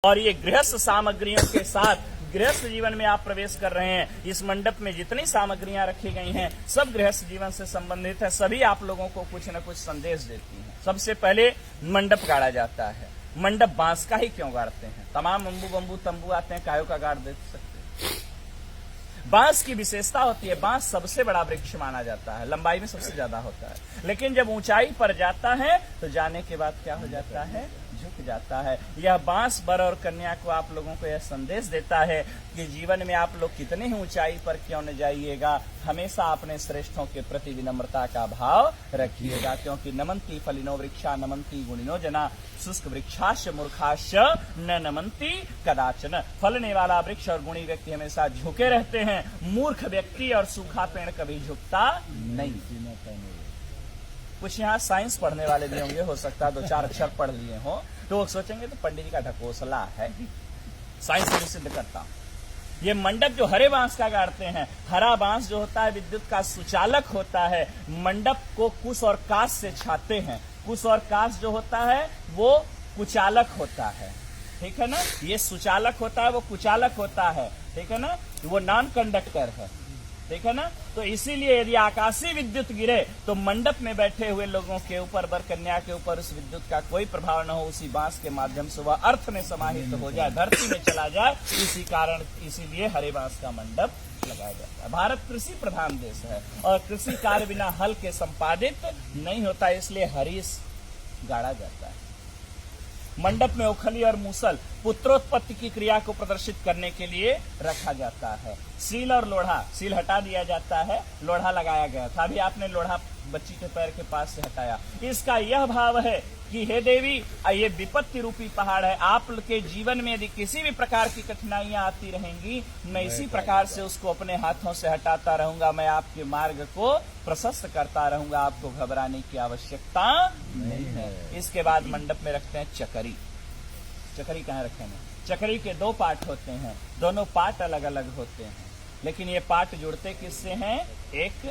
और ये गृहस्थ सामग्रियों के साथ गृहस्थ जीवन में आप प्रवेश कर रहे हैं। इस मंडप में जितनी सामग्रियां रखी गई हैं सब गृहस्थ जीवन से संबंधित है, सभी आप लोगों को कुछ न कुछ संदेश देती हैं। सबसे पहले मंडप गाड़ा जाता है। मंडप बांस का ही क्यों गाड़ते हैं? तमाम अम्बू बम्बू तंबू आते हैं, कायों का गाड़ दे सकते हैं। बांस की विशेषता होती है, बांस सबसे बड़ा वृक्ष माना जाता है, लंबाई में सबसे ज्यादा होता है, लेकिन जब ऊंचाई पर जाता है तो जाने के बाद क्या हो जाता है? झुक जाता है। यह बांस वर और कन्या को आप लोगों को यह संदेश देता है कि जीवन में आप लोग कितने ही ऊंचाई पर क्यों न जाइएगा, हमेशा अपने श्रेष्ठों के प्रति विनम्रता का भाव रखिएगा, क्योंकि नमंती फलिनो वृक्षा नमंती गुणिनो जना शुष्क वृक्षाश मूर्खाश न नमंती कदाचन। फलने वाला वृक्ष और गुणी व्यक्ति हमेशा झुके रहते हैं, मूर्ख व्यक्ति और सूखा पेड़ कभी झुकता नहीं। कुछ यहाँ साइंस पढ़ने वाले भी होंगे, हो सकता है 2-4 अक्षर पढ़ लिए हो तो वो सोचेंगे तो पंडित जी का ढकोसला है। साइंस से सिद्ध करता हूं। ये मंडप जो हरे बांस का गाड़ते हैं, हरा बांस जो होता है विद्युत का सुचालक होता है। मंडप को कुश और काश से छाते हैं। कुश और काश जो होता है वो कुचालक होता है, ठीक है ना। ये सुचालक होता है, वो कुचालक होता है, ठीक है ना। वो नॉन कंडक्टर है, ठीक है ना। तो इसीलिए यदि आकाशीय विद्युत गिरे तो मंडप में बैठे हुए लोगों के ऊपर, वर कन्या के ऊपर उस विद्युत का कोई प्रभाव न हो, उसी बांस के माध्यम से वह अर्थ में समाहित हो जाए, धरती में चला जाए। इसी कारण इसीलिए हरे बांस का मंडप लगाया जाता है। भारत कृषि प्रधान देश है और कृषि कार्य बिना हल के संपादित नहीं होता, इसलिए हरीश गाड़ा जाता है। मंडप में उखली और मूसल पुत्रोत्पत्ति की क्रिया को प्रदर्शित करने के लिए रखा जाता है। सील और लोढ़ा, सील हटा दिया जाता है, लोढ़ा लगाया गया था। अभी आपने लोढ़ा बच्ची के पैर के पास से हटाया। इसका यह भाव है कि हे देवी, ये विपत्ति रूपी पहाड़ है, आपके जीवन में यदि किसी भी प्रकार की कठिनाइयां आती रहेंगी, मैं इसी प्रकार से उसको अपने हाथों से हटाता रहूंगा, मैं आपके मार्ग को प्रशस्त करता रहूंगा, आपको घबराने की आवश्यकता नहीं है। इसके बाद मंडप में रखते हैं चकरी। चकरी कहाँ रखेंगे? चकरी के 2 पार्ट होते हैं, दोनों पार्ट अलग अलग होते हैं, लेकिन ये पार्ट जुड़ते किससे हैं? एक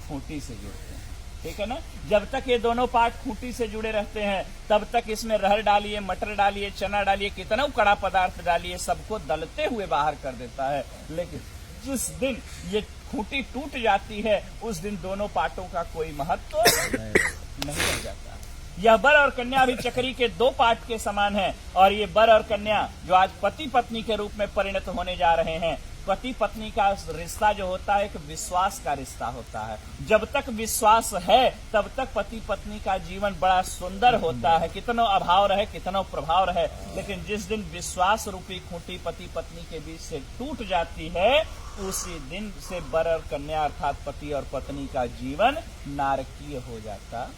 खूंटी से जुड़ते हैं, ठीक है ना। जब तक ये दोनों पार्ट खूंटी से जुड़े रहते हैं तब तक इसमें रहर डालिए, मटर डालिए, चना डालिए, कितना कड़ा पदार्थ डालिए, सबको दलते हुए बाहर कर देता है। लेकिन जिस दिन ये खूंटी टूट जाती है उस दिन दोनों पार्टों का कोई महत्व नहीं रह जाता। यह वर और कन्या भी चकरी के 2 पार्ट के समान है और ये वर और कन्या जो आज पति पत्नी के रूप में परिणत होने जा रहे हैं, पति पत्नी का रिश्ता जो होता है एक विश्वास का रिश्ता होता है। जब तक विश्वास है तब तक पति पत्नी का जीवन बड़ा सुंदर होता है, कितना अभाव रहे, कितना प्रभाव रहे। लेकिन जिस दिन विश्वास रूपी खूंटी पति पत्नी के बीच से टूट जाती है, उसी दिन से वर और कन्या अर्थात पति और पत्नी का जीवन नारकीय हो जाता।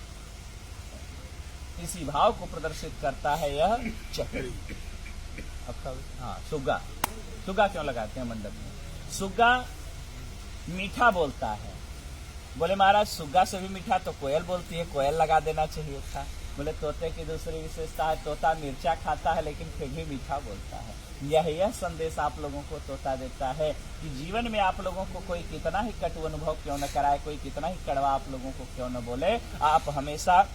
इसी भाव को प्रदर्शित करता है यह चकरी। हाँ, सुग्गा। सुग्गा क्यों लगाते हैं मंडप में? सुग्गा मीठा बोलता है। बोले महाराज सुग्गा से भी मीठा तो कोयल बोलती है, कोयल लगा देना चाहिए था। बोले तोते की दूसरी विशेषता है, तोता मिर्चा खाता है लेकिन फिर भी मीठा बोलता है। यह संदेश आप लोगों को तोता देता है कि जीवन में आप लोगों को कोई कितना ही कटु अनुभव क्यों न कराए, कोई कितना ही कड़वा आप लोगों को क्यों न बोले, आप हमेशा